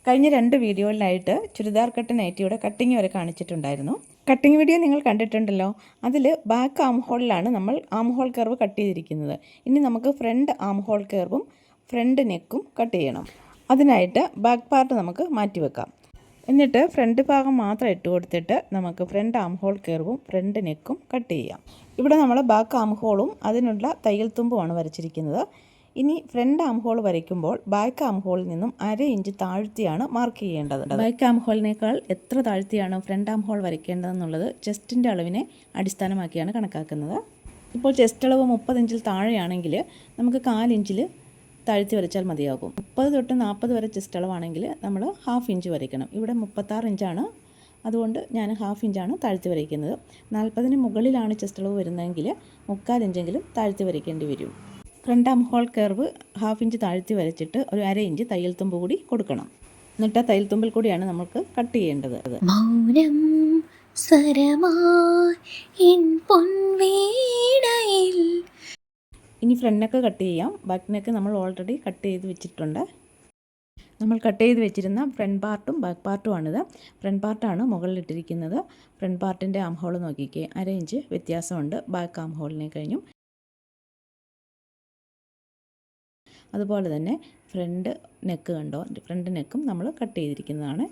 കഴിഞ്ഞ 2 വീഡിയോയിലായിട്ട് churidar cut നൈറ്റിയുടെ cutting വരെ കാണിച്ചിട്ടുണ്ടായിരുന്നു. കട്ടിങ് വീഡിയോ നിങ്ങൾ കണ്ടിട്ടുണ്ടല്ലോ. അതിൽ ബാക്ക് ആം ഹോളിലാണ് നമ്മൾ ആം ഹോൾ കർവ് കട്ട് ചെയ്തിരിക്കുന്നത്. ഇനി നമുക്ക് ഫ്രണ്ട് ആം ഹോൾ കർവും ഫ്രണ്ട് നെക്കും കട്ട് ചെയ്യണം. അതിനായിട്ട് ബാക്ക് പാർട്ട് നമുക്ക് മാറ്റിവെക്കാം. എന്നിട്ട് ഫ്രണ്ട് ഭാഗം മാത്രം ഇട്ട് കൊടുത്തിട്ട് നമുക്ക് ഫ്രണ്ട് ആം ഹോൾ കർവും ഫ്രണ്ട് നെക്കും കട്ട് ചെയ്യാം. ഇവിടെ നമ്മൾ ബാക്ക് ആം ഹോളും അതിനുള്ള തയ്യൽ തുമ്പുമാണ് വരച്ചിരിക്കുന്നത്. ഇനി ഫ്രണ്ട് ആം ഹോൾ വരയ്ക്കുമ്പോൾ ബാക്ക് ആം ഹോളിൽ നിന്നും 1/2 ഇഞ്ച് താഴ്ത്തിയാണ് മാർക്ക് ചെയ്യേണ്ടത്. ബാക്ക് ആം ഹോളിനേക്കാൾ എത്ര താഴ്ത്തിയാണ് ഫ്രണ്ട് ആം ഹോൾ വരയ്ക്കേണ്ടതെന്നുള്ളത് ചെസ്റ്റിൻ്റെ അളവിനെ അടിസ്ഥാനമാക്കിയാണ് കണക്കാക്കുന്നത്. ഇപ്പോൾ ചെസ്റ്റ് അളവ് 30 ഇഞ്ചിൽ താഴെയാണെങ്കിൽ നമുക്ക് 1/4 ഇഞ്ചിൽ താഴ്ത്തി വരച്ചാൽ മതിയാകും. 30 തൊട്ട് 40 വരെ ചെസ്റ്റ് അളവാണെങ്കിൽ നമ്മൾ 1/2 ഇഞ്ച് വരയ്ക്കണം. ഇവിടെ 36 ഇഞ്ചാണ്, അതുകൊണ്ട് ഞാൻ 1/2 ഇഞ്ചാണ് താഴ്ത്തി വരയ്ക്കുന്നത്. 40-ന് മുകളിലാണ് ചെസ്റ്റ് അളവ് വരുന്നതെങ്കിൽ 3/4 ഇഞ്ചെങ്കിലും താഴ്ത്തി വരയ്ക്കേണ്ടി വരും. ഫ്രണ്ട് ആം ഹോൾ കർവ് 1/2 ഇഞ്ച് താഴ്ത്തി വരച്ചിട്ട് ഒരു 1/2 ഇഞ്ച് തയ്യൽ തുമ്പ് കൂടി കൊടുക്കണം. എന്നിട്ട് ആ തയ്യൽ തുമ്പിൽ കൂടിയാണ് നമുക്ക് കട്ട് ചെയ്യേണ്ടത്. മൗനം സ്വരമായി പൊൻവീണയിൽ. ഇനി ഫ്രണ്ട് നെക്ക് കട്ട് ചെയ്യാം. ബാക്ക് നെക്ക് നമ്മൾ ഓൾറെഡി കട്ട് ചെയ്ത് വെച്ചിട്ടുണ്ട്. നമ്മൾ കട്ട് ചെയ്ത് വെച്ചിരുന്ന ഫ്രണ്ട് പാർട്ടും ബാക്ക് പാർട്ടുമാണിത്. ഫ്രണ്ട് പാർട്ടാണ് മുകളിലിട്ടിരിക്കുന്നത്. ഫ്രണ്ട് പാർട്ടിൻ്റെ ആം ഹോൾ നോക്കിക്കേ, 1/2 ഇഞ്ച് വ്യത്യാസമുണ്ട് ബാക്ക് ആം ഹോളിനെ കഴിഞ്ഞും. അതുപോലെ തന്നെ ഫ്രണ്ട് നെക്ക് കണ്ടോ, ഫ്രണ്ട് നെക്കും നമ്മൾ കട്ട് ചെയ്തിരിക്കുന്നതാണ്.